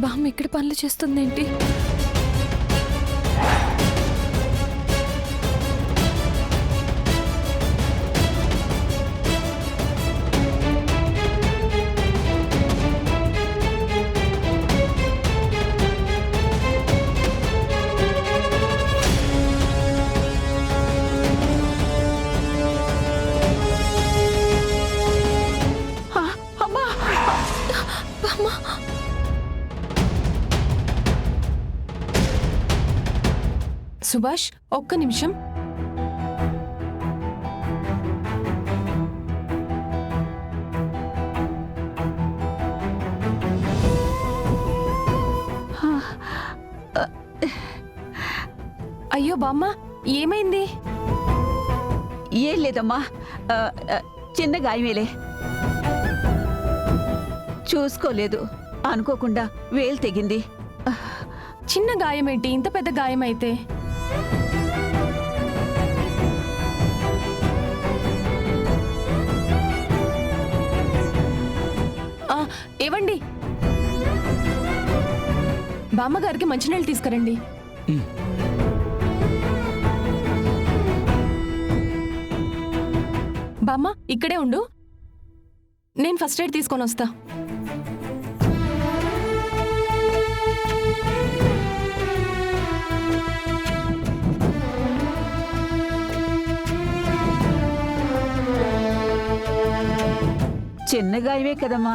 బామ్మ ఇక్కడ పనులు చేస్తుందేంటి? సుభాష్, ఒక్క నిమిషం. అయ్యో బామ్మ, ఏమైంది? ఏం లేదమ్మా, చిన్న గాయమేలే. చూసుకోలేదు, అనుకోకుండా వేలు తెగింది. చిన్న గాయమేంటి, ఇంత పెద్ద గాయమైతే? ఏవండి, బామ్మగారికి మంచినీళ్ళు తీసుకురండి. బామ్మ ఇక్కడే ఉండు, నేను ఫస్ట్ ఎయిడ్ తీసుకొని వస్తా. చిన్న గాయమే కదమ్మా,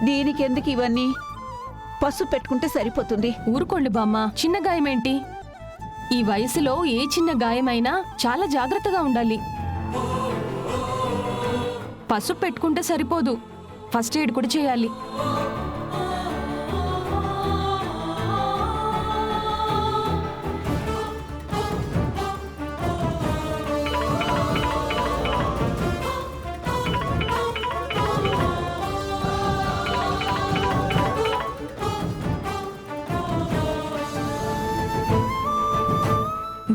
దీనికెందుకు ఇవన్నీ? పసుపు పెట్టుకుంటే సరిపోతుంది. ఊరుకోండి బామ్మ, చిన్న గాయమేంటి? ఈ వయసులో ఏ చిన్న గాయమైనా చాలా జాగ్రత్తగా ఉండాలి. పసుపు పెట్టుకుంటే సరిపోదు, ఫస్ట్ ఎయిడ్ కూడా చేయాలి.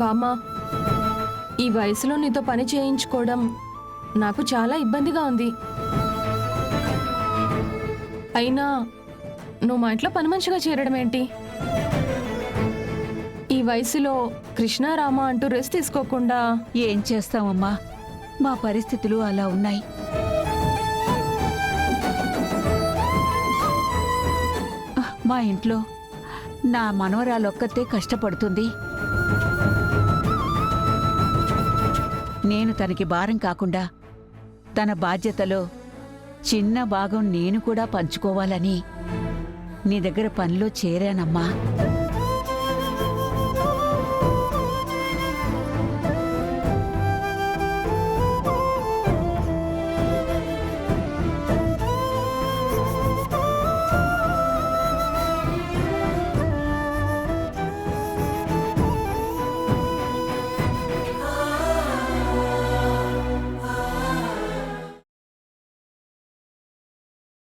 బామ్మ, ఈ వయసులో నీతో పని చేయించుకోవడం నాకు చాలా ఇబ్బందిగా ఉంది. అయినా నువ్వు మా ఇంట్లో పని మనిషిగా చేరడం ఏంటి? ఈ వయసులో కృష్ణారామ అంటూ రెస్ట్ తీసుకోకుండా ఏం చేస్తామమ్మా, మా పరిస్థితులు అలా ఉన్నాయి. మా ఇంట్లో నా మనవరాలొక్కతే కష్టపడుతుంది. నేను తనకి భారం కాకుండా తన బాధ్యతలో చిన్న భాగం నేను కూడా పంచుకోవాలని నీ దగ్గర పనిలో చేరానమ్మా.